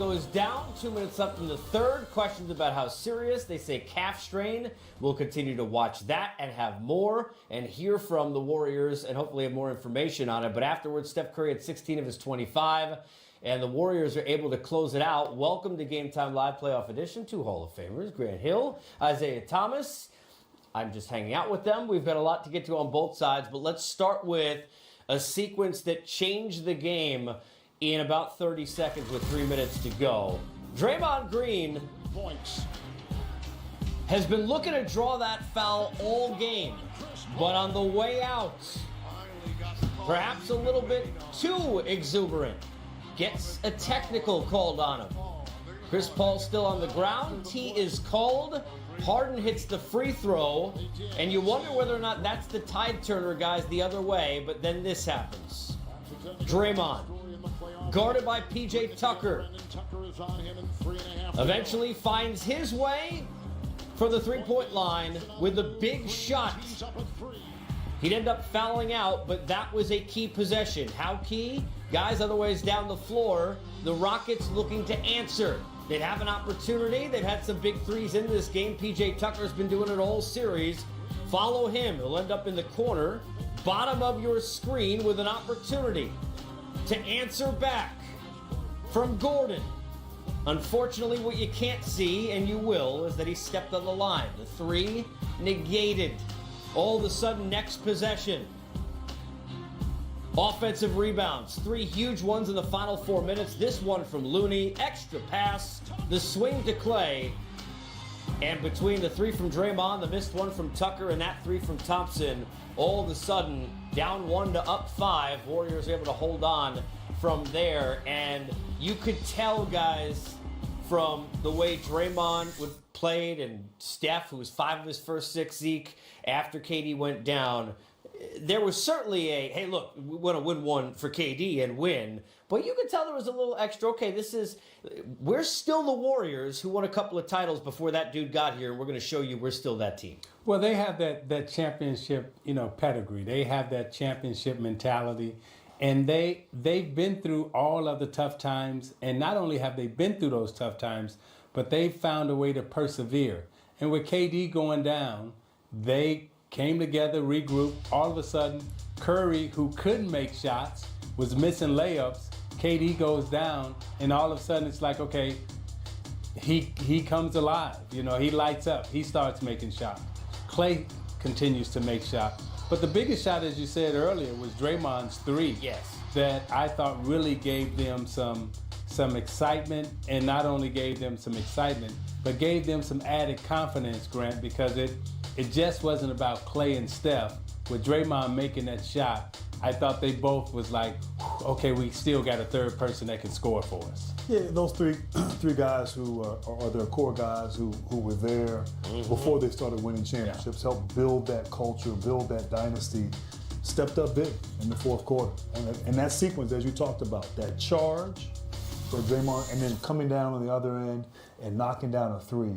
Goes down, 2 minutes up from the third. Questions about how serious. They say calf strain. We'll continue to watch that and have more and hear from the Warriors and hopefully have more information on it. But afterwards, Steph Curry had 16 of his 25, and the Warriors are able to close it out. Welcome to Game Time Live Playoff Edition. Two Hall of Famers, Grant Hill, Isaiah Thomas. I'm just hanging out with them. We've got a lot to get to on both sides, but let's start with a sequence that changed the game in about 30 seconds with 3 minutes to go. Draymond Green has been looking to draw that foul all game, but on the way out, perhaps a little bit too exuberant, gets a technical called on him. Chris Paul still on the ground. T is called. Harden hits the free throw, and you wonder whether or not that's the tide turner, guys, the other way, but then this happens. Draymond, guarded by P.J. Tucker, eventually finds his way for the three-point line with a big shot. He'd end up fouling out, but that was a key possession. How key? Guys, otherwise down the floor, the Rockets looking to answer. They'd have an opportunity. They've had some big threes in this game. P.J. Tucker's been doing it all series. Follow him. He'll end up in the corner, bottom of your screen with an opportunity to answer back from Gordon. Unfortunately, what you can't see, and you will, is that he stepped on the line. The three negated. All of a sudden, next possession. Offensive rebounds. Three huge ones in the final 4 minutes. This one from Looney. Extra pass. The swing to Clay. And between the three from Draymond, the missed one from Tucker, and that three from Thompson, all of a sudden, down 1 to up 5. Warriors able to hold on from there. And you could tell, guys, from the way Draymond played and Steph, who was 5 of his first 6, Zeke, after KD went down, there was certainly a, hey, look, we want to win one for KD and win. But you could tell there was a little extra, okay, we're still the Warriors who won a couple of titles before that dude got here, and we're going to show you we're still that team. Well, they have that championship, pedigree. They have that championship mentality. And they've been through all of the tough times. And not only have they been through those tough times, but they've found a way to persevere. And with KD going down, they came together, regrouped. All of a sudden, Curry, who couldn't make shots, was missing layups. KD goes down, and all of a sudden it's like, okay, he comes alive. He lights up. He starts making shots. Clay continues to make shots. But the biggest shot, as you said earlier, was Draymond's three. Yes. That I thought really gave them some excitement, and not only gave them some excitement, but gave them some added confidence, Grant, because it just wasn't about Clay and Steph. With Draymond making that shot, I thought they both was like, okay, we still got a third person that can score for us. Yeah, those three guys who are their core guys who were there before they started winning championships, helped build that culture, build that dynasty, stepped up big in the fourth quarter. And that sequence, as you talked about, that charge for Draymond, and then coming down on the other end and knocking down a three.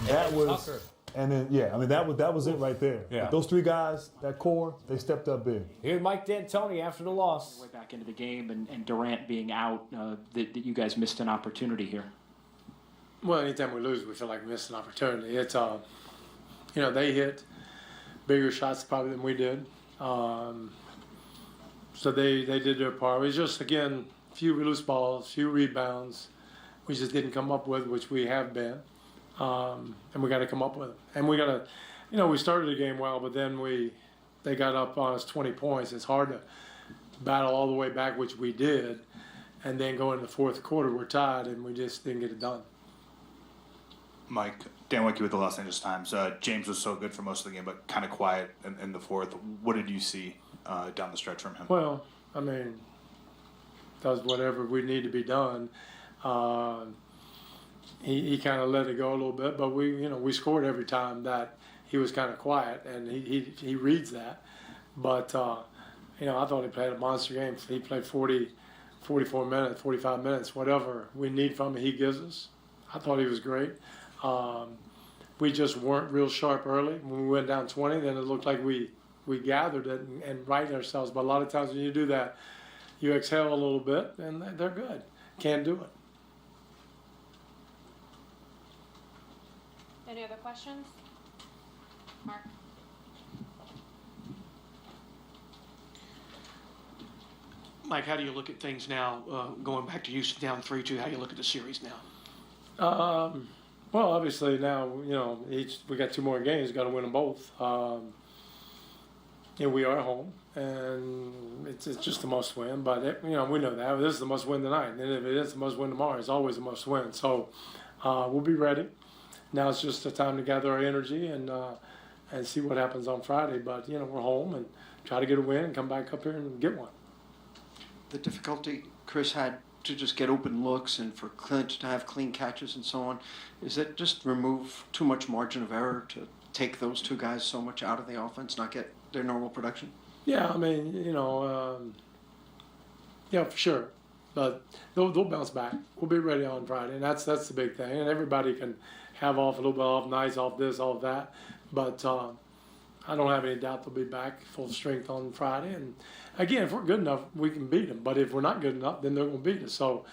That was... Tucker. And then, that was it right there. Yeah. Those three guys, that core, they stepped up big. Here's Mike D'Antoni after the loss. Way back into the game, and Durant being out, that you guys missed an opportunity here. Well, anytime we lose, we feel like we missed an opportunity. It's, they hit bigger shots probably than we did. So they did their part. It was just, again, a few loose balls, few rebounds, we just didn't come up with, which we have been. And we got to come up with it. And we got to, we started the game well, but then they got up on us 20 points. It's hard to battle all the way back, which we did, and then go into the fourth quarter, we're tied, and we just didn't get it done. Mike, Dan Wicke with the Los Angeles Times. James was so good for most of the game, but kind of quiet in the fourth. What did you see down the stretch from him? Well, does whatever we need to be done. He kind of let it go a little bit, but we scored every time that he was kind of quiet, and he reads that. But I thought he played a monster game. He played 44 minutes, 45 minutes, whatever we need from him, he gives us. I thought he was great. We just weren't real sharp early. When we went down 20, then it looked like we gathered it and righted ourselves. But a lot of times when you do that, you exhale a little bit, and they're good. Can't do it. Any other questions? Mark? Mike, how do you look at things now, going back to Houston down 3-2? How do you look at the series now? Well, obviously now, we got 2 more games, got to win them both. We are home, and it's just a must win. But we know that this is the must win tonight, and if it is the must win tomorrow, it's always a must win. So we'll be ready. Now it's just a time to gather our energy and see what happens on Friday. But we're home and try to get a win and come back up here and get one. The difficulty Chris had to just get open looks and for Clint to have clean catches and so on, is that just remove too much margin of error to take those 2 guys so much out of the offense, not get their normal production? Yeah, I mean, for sure. But they'll bounce back. We'll be ready on Friday, and that's the big thing. And everybody can have off a little bit off nights, off this, off that. But I don't have any doubt they'll be back full strength on Friday. And again, if we're good enough, we can beat them. But if we're not good enough, then they're going to beat us. So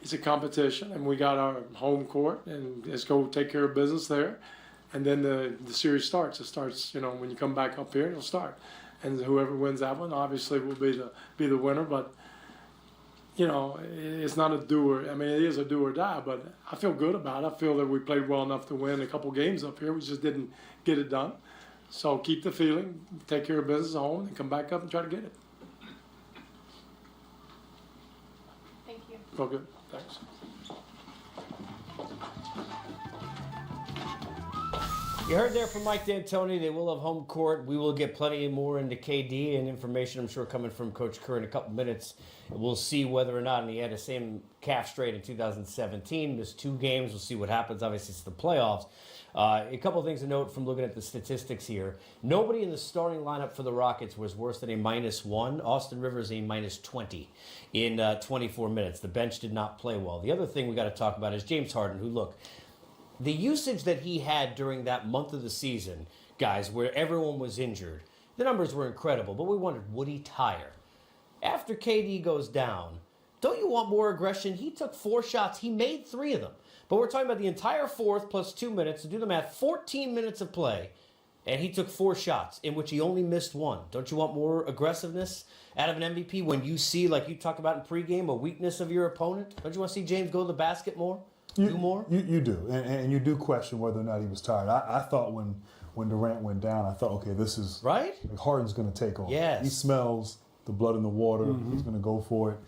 it's a competition, and we got our home court, and let's go take care of business there. And then the series starts. It starts, when you come back up here, it'll start. And whoever wins that one, obviously, will be the winner. But it's not a do or. I mean, it is a do or die. But I feel good about it. I feel that we played well enough to win a couple games up here. We just didn't get it done. So keep the feeling, take care of business at home, and come back up and try to get it. Thank you. Well, good. Thanks. You heard there from Mike D'Antoni. They will have home court. We will get plenty more into KD and information, I'm sure, coming from Coach Kerr in a couple minutes. We'll see whether or not, and he had the same calf strain in 2017, missed 2 games. We'll see what happens. Obviously, it's the playoffs. A couple of things to note from looking at the statistics here. Nobody in the starting lineup for the Rockets was worse than a -1. Austin Rivers, a -20 in 24 minutes. The bench did not play well. The other thing we got to talk about is James Harden, who, look, the usage that he had during that month of the season, guys, where everyone was injured, the numbers were incredible, but we wondered, would he tire? After KD goes down, don't you want more aggression? He took 4 shots. He made 3 of them. But we're talking about the entire fourth plus 2 minutes. To do the math, 14 minutes of play, and he took 4 shots, in which he only missed 1. Don't you want more aggressiveness out of an MVP when you see, like you talked about in pregame, a weakness of your opponent? Don't you want to see James go to the basket more? Do more? You do, and you do question whether or not he was tired. I thought when Durant went down, I thought, okay, this is right. Like Harden's going to take off. Yes. He smells the blood in the water. He's going to go for it,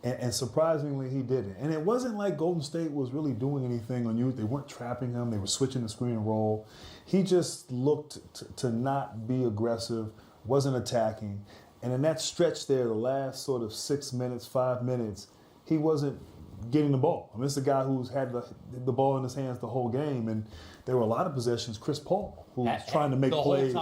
and surprisingly, he didn't. And it wasn't like Golden State was really doing anything on you. They weren't trapping him. They were switching the screen and roll. He just looked to not be aggressive, wasn't attacking, and in that stretch there, the last sort of 6 minutes, 5 minutes, he wasn't getting the ball. I mean, it's a guy who's had the ball in his hands the whole game, and there were a lot of possessions. Chris Paul, who was trying to make plays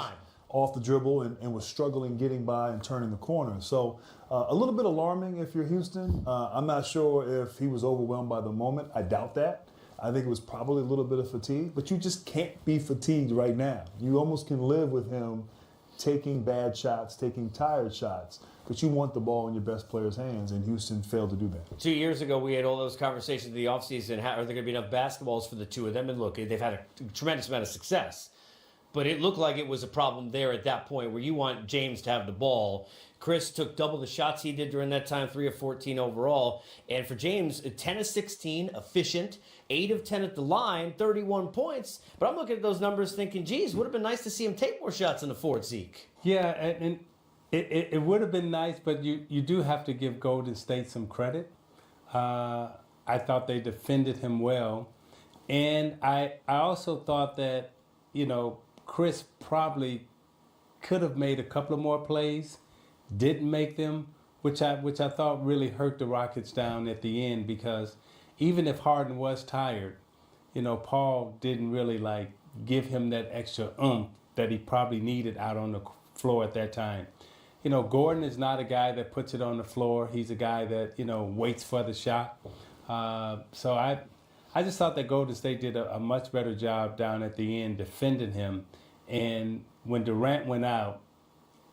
off the dribble and was struggling getting by and turning the corner. So a little bit alarming if you're Houston. I'm not sure if he was overwhelmed by the moment. I doubt that. I think it was probably a little bit of fatigue, but you just can't be fatigued right now. You almost can live with him taking bad shots, taking tired shots. But you want the ball in your best player's hands, and Houston failed to do that. 2 years ago, we had all those conversations in the offseason. Are there going to be enough basketballs for the 2 of them? And look, they've had a tremendous amount of success. But it looked like it was a problem there at that point where you want James to have the ball. Chris took double the shots he did during that time, 3 of 14 overall. And for James, 10 of 16, efficient, 8 of 10 at the line, 31 points. But I'm looking at those numbers thinking, geez, would have been nice to see him take more shots in the fourth, Zeke. Yeah, and it would have been nice, but you do have to give Golden State some credit. I thought they defended him well. And I also thought that, Chris probably could have made a couple of more plays, didn't make them, which I thought really hurt the Rockets down at the end, because even if Harden was tired, Paul didn't really give him that extra that he probably needed out on the floor at that time. Gordon is not a guy that puts it on the floor. He's a guy that, waits for the shot. So I just thought that Golden State did a much better job down at the end defending him. And when Durant went out,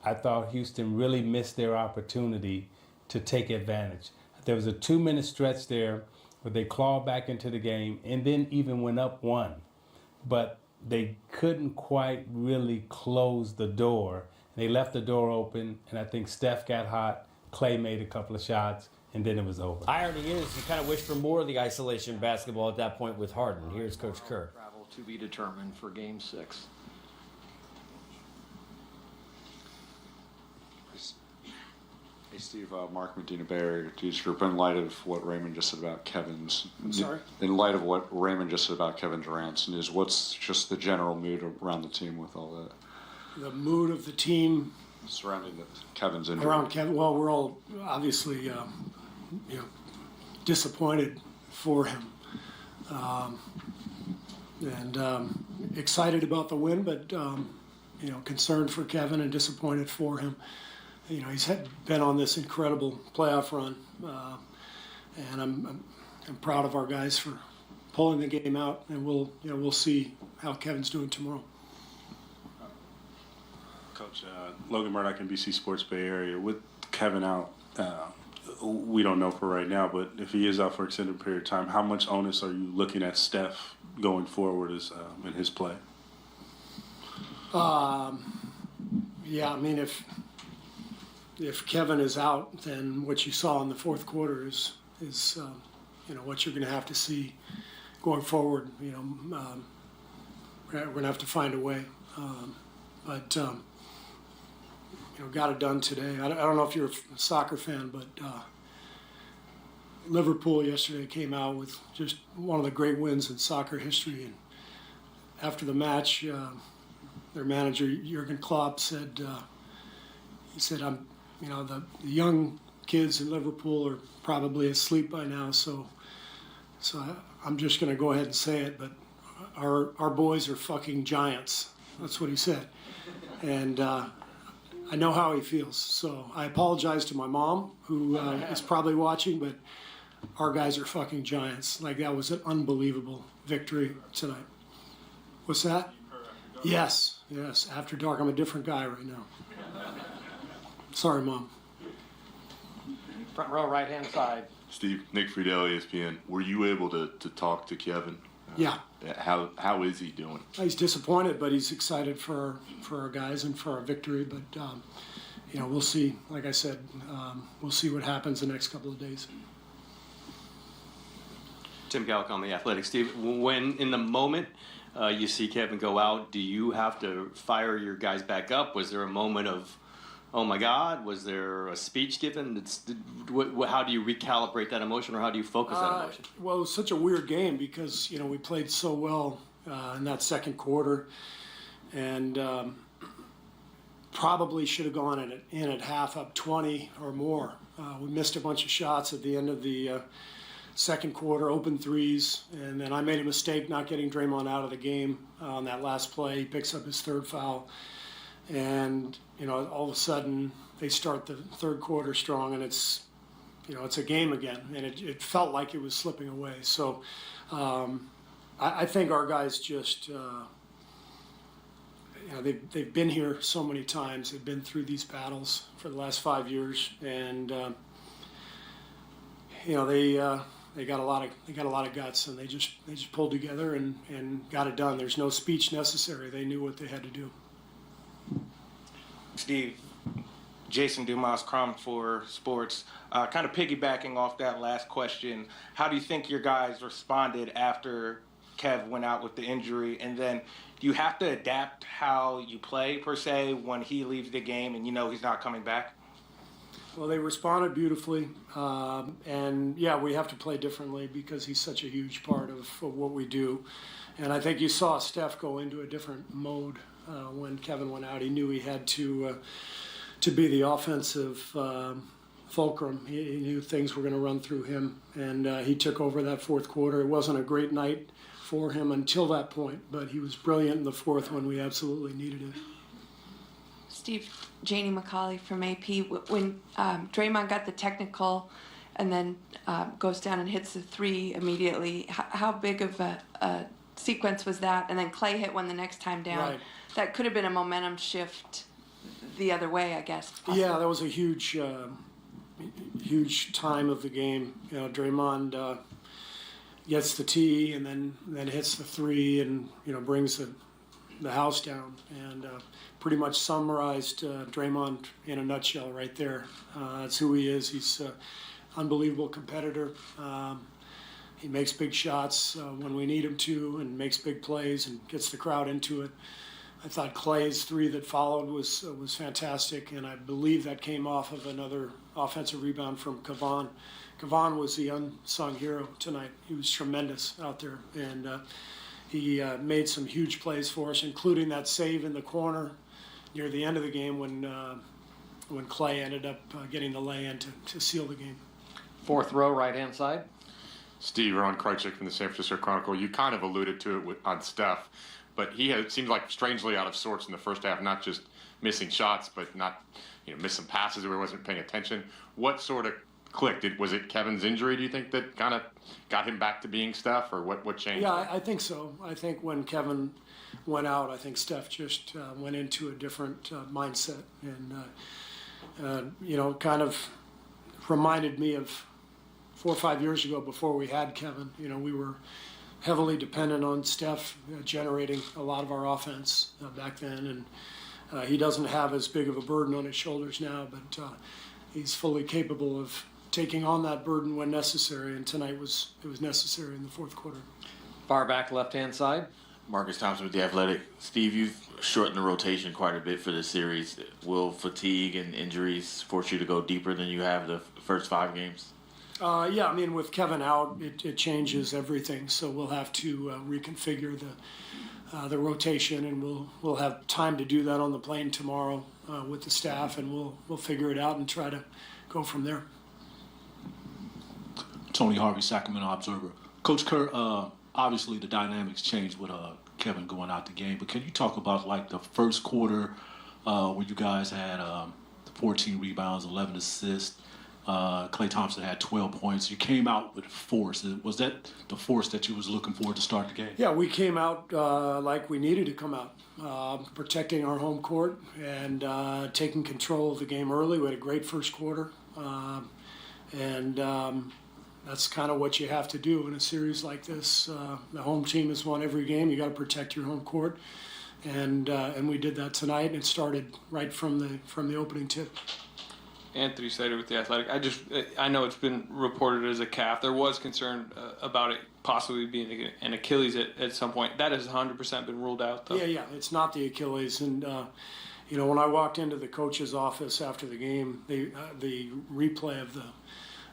I thought Houston really missed their opportunity to take advantage. There was a 2-minute stretch there where they clawed back into the game and then even went up 1. But they couldn't quite really close the door. They left the door open, and I think Steph got hot. Clay made a couple of shots, and then it was over. Irony is, you kind of wish for more of the isolation basketball at that point with Harden. Here's Coach Kerr. Travel to be determined for Game 6. Hey Steve, Mark Medina Bay, Tees Group. In light of what Raymond just said about Kevin's, in light of what Raymond just said about Kevin Durant's news, what's just the general mood around the team with all that The mood of the team surrounding Kevin's injury? around Kevin. Well, we're all obviously disappointed for him, and excited about the win, but concerned for Kevin and disappointed for him. He's been on this incredible playoff run, and I'm proud of our guys for pulling the game out, and we'll see how Kevin's doing tomorrow. Coach, Logan Murdoch, NBC Sports Bay Area. With Kevin out, we don't know for right now, but if he is out for an extended period of time, how much onus are you looking at Steph going forward in his play? Yeah, I mean, if Kevin is out, then what you saw in the fourth quarter is what you're going to have to see going forward. We're going to have to find a way, but got it done today. I don't know if you're a soccer fan, but Liverpool yesterday came out with just one of the great wins in soccer history. And after the match, their manager Jurgen Klopp said, the young kids in Liverpool are probably asleep by now, so I'm just going to go ahead and say it, but our boys are fucking giants. That's what he said. And I know how he feels, so I apologize to my mom, who is probably watching, but our guys are fucking giants. Like, that was an unbelievable victory tonight. What's that? Yes, after dark. I'm a different guy right now. Sorry, Mom. Front row, right-hand side. Steve, Nick Friedel, ESPN. Were you able to talk to Kevin? Yeah. How is he doing? He's disappointed, but he's excited for our guys and for our victory. But we'll see. Like I said, we'll see what happens the next couple of days. Tim Gallick on The Athletic. Steve, when in the moment you see Kevin go out, do you have to fire your guys back up? Was there a moment of, oh my God? Was there a speech given? How do you recalibrate that emotion, or how do you focus that emotion? Well, it was such a weird game because we played so well in that second quarter, and probably should have gone in at half up 20 or more. We missed a bunch of shots at the end of the second quarter, open threes, and then I made a mistake not getting Draymond out of the game on that last play. He picks up his third foul, and all of a sudden they start the third quarter strong, and it's a game again, and it felt like it was slipping away. So I think our guys just they've been here so many times. They've been through these battles for the last 5 years, and they got a lot of guts, and they just pulled together and got it done. There's no speech necessary. They knew what they had to do. Steve, Jason Dumas, Crum for Sports. Kind of piggybacking off that last question, how do you think your guys responded after Kev went out with the injury? And then do you have to adapt how you play, per se, when he leaves the game and he's not coming back? Well, they responded beautifully. And, yeah, we have to play differently because he's such a huge part of what we do. And I think you saw Steph go into a different mode when Kevin went out. He knew he had to be the offensive fulcrum. He knew things were going to run through him, and he took over that fourth quarter. It wasn't a great night for him until that point, but he was brilliant in the fourth when we absolutely needed it. Steve, Janie McCauley from AP. When Draymond got the technical and then goes down and hits the three immediately, how big of a sequence was that? And then Clay hit one the next time down. Right. That could have been a momentum shift the other way, I guess. Possibly. Yeah, that was a huge time of the game. Draymond gets the tee and then hits the three and brings the house down, and pretty much summarized Draymond in a nutshell right there. That's who he is. He's an unbelievable competitor. He makes big shots when we need him to, and makes big plays and gets the crowd into it. I thought Clay's three that followed was fantastic, and I believe that came off of another offensive rebound from Kavan. Kavan was the unsung hero tonight. He was tremendous out there, and he made some huge plays for us, including that save in the corner near the end of the game when Clay ended up getting the lay-in to seal the game. Fourth row, right-hand side. Steve, Ron Krychek from the San Francisco Chronicle. You kind of alluded to it on Steph, but he seemed like strangely out of sorts in the first half, not just missing shots, but not, miss some passes where he wasn't paying attention. What sort of clicked? Was it Kevin's injury, do you think, that kind of got him back to being Steph, or what changed? Yeah, I think so. I think when Kevin went out, I think Steph just went into a different mindset, and kind of reminded me of 4 or 5 years ago before we had Kevin. We were heavily dependent on Steph generating a lot of our offense back then, and he doesn't have as big of a burden on his shoulders now, but he's fully capable of taking on that burden when necessary, and tonight it was necessary in the fourth quarter. Far back left-hand side. Marcus Thompson with The Athletic. Steve, you've shortened the rotation quite a bit for this series. Will fatigue and injuries force you to go deeper than you have the first 5 games? Yeah, I mean, with Kevin out, it changes everything. So we'll have to reconfigure the rotation, and we'll have time to do that on the plane tomorrow with the staff, and we'll figure it out and try to go from there. Tony Harvey, Sacramento Observer. Coach Kerr, obviously the dynamics changed with Kevin going out the game, but can you talk about like the first quarter where you guys had 14 rebounds, 11 assists? Klay Thompson had 12 points. You came out with force. Was that the force that you was looking for to start the game? Yeah, we came out like we needed to come out, protecting our home court and taking control of the game early. We had a great first quarter, and that's kind of what you have to do in a series like this. The home team has won every game. You got to protect your home court, and we did that tonight. And it started right from the opening tip. Anthony Slater with The Athletic. I know it's been reported as a calf. There was concern about it possibly being an Achilles at some point. That has 100% been ruled out, though. Yeah, it's not the Achilles. And, when I walked into the coach's office after the game, the replay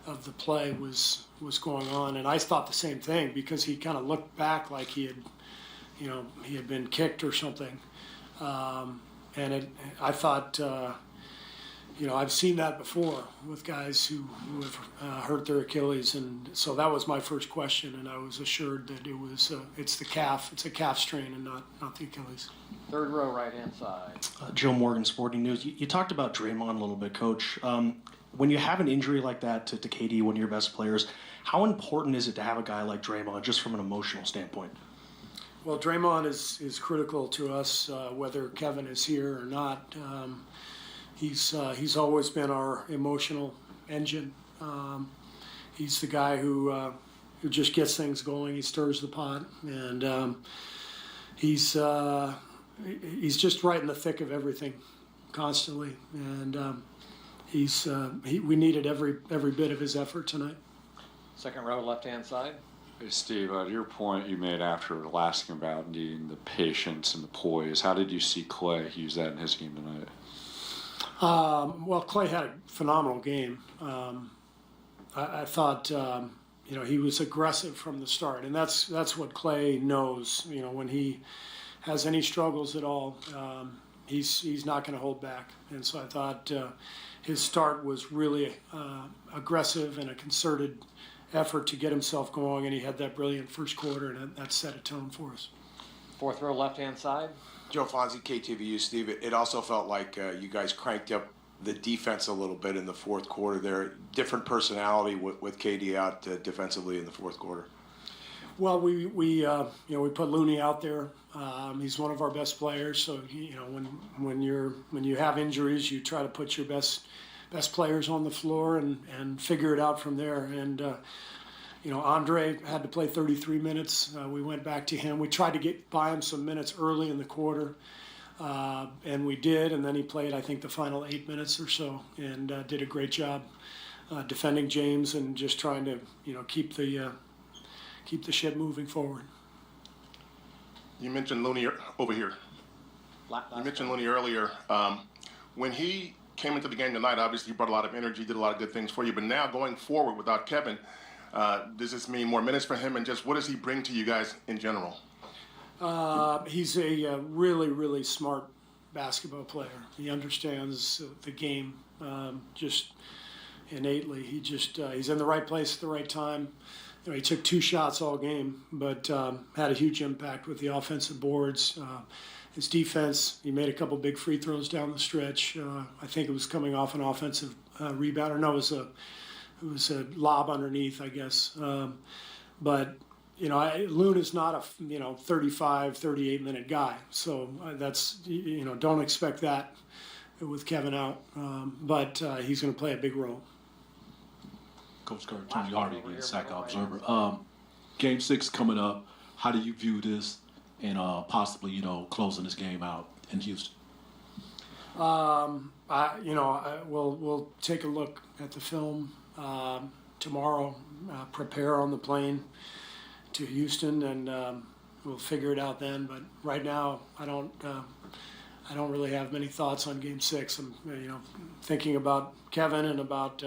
of the play was going on. And I thought the same thing because he kind of looked back like he had been kicked or something. I thought... I've seen that before with guys who have hurt their Achilles, and so that was my first question, and I was assured that it's the calf, it's a calf strain, and not the Achilles. Third row, right-hand side. Joe Morgan, Sporting News. You talked about Draymond a little bit, Coach. When you have an injury like that to KD, one of your best players, how important is it to have a guy like Draymond, just from an emotional standpoint? Well, Draymond is critical to us, whether Kevin is here or not. He's always been our emotional engine. He's the guy who just gets things going. He stirs the pot, and he's just right in the thick of everything, constantly. And we needed every bit of his effort tonight. Second row, left-hand side. Hey, Steve, your point you made after asking about needing the patience and the poise, how did you see Clay use that in his game tonight? Well, Clay had a phenomenal game. I thought, he was aggressive from the start, and that's what Clay knows. When he has any struggles at all, he's not going to hold back. And so I thought his start was really aggressive and a concerted effort to get himself going, and he had that brilliant first quarter, and that set a tone for us. Fourth row, left-hand side. Joe Fonzie, KTVU. Steve, it also felt like you guys cranked up the defense a little bit in the fourth quarter there. Different personality with KD out defensively in the fourth quarter. Well, we put Looney out there. He's one of our best players. So when you have injuries, you try to put your best players on the floor and figure it out from there. And Andre had to play 33 minutes. We went back to him. We tried to get by him some minutes early in the quarter, and we did. And then he played, I think, the final 8 minutes or so, and did a great job defending James and just trying to, keep the ship moving forward. You mentioned Looney over here. You mentioned Looney earlier. When he came into the game tonight, obviously he brought a lot of energy, did a lot of good things for you. But now going forward without Kevin, does this mean more minutes for him? And just what does he bring to you guys in general? He's a really, really smart basketball player. He understands the game just innately. He's in the right place at the right time. He took 2 shots all game, but had a huge impact with the offensive boards. His defense, he made a couple big free throws down the stretch. I think it was coming off an offensive rebound, or no, it was a lob underneath, I guess. But Loon is not a 35, 38 minute guy, so that's don't expect that with Kevin out. But he's going to play a big role. Coach Kerr, Tony Harvey again, Sack Observer. Game 6 coming up. How do you view this and possibly, closing this game out in Houston? We'll take a look at the film tomorrow. Prepare on the plane to Houston, and we'll figure it out then. But right now, I don't really have many thoughts on Game 6. I'm, thinking about Kevin and about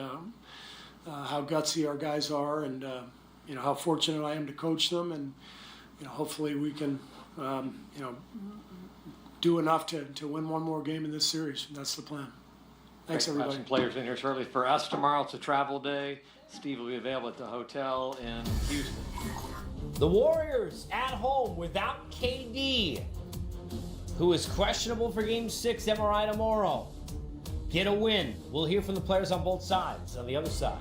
how gutsy our guys are, and how fortunate I am to coach them, and hopefully we can do enough to win one more game in this series. That's the plan. Thanks, We'll have everybody. some players in here shortly. For us tomorrow, it's a travel day. Steve will be available at the hotel in Houston. The Warriors at home without KD, who is questionable for Game 6 MRI tomorrow. Get a win. We'll hear from the players on both sides on the other side.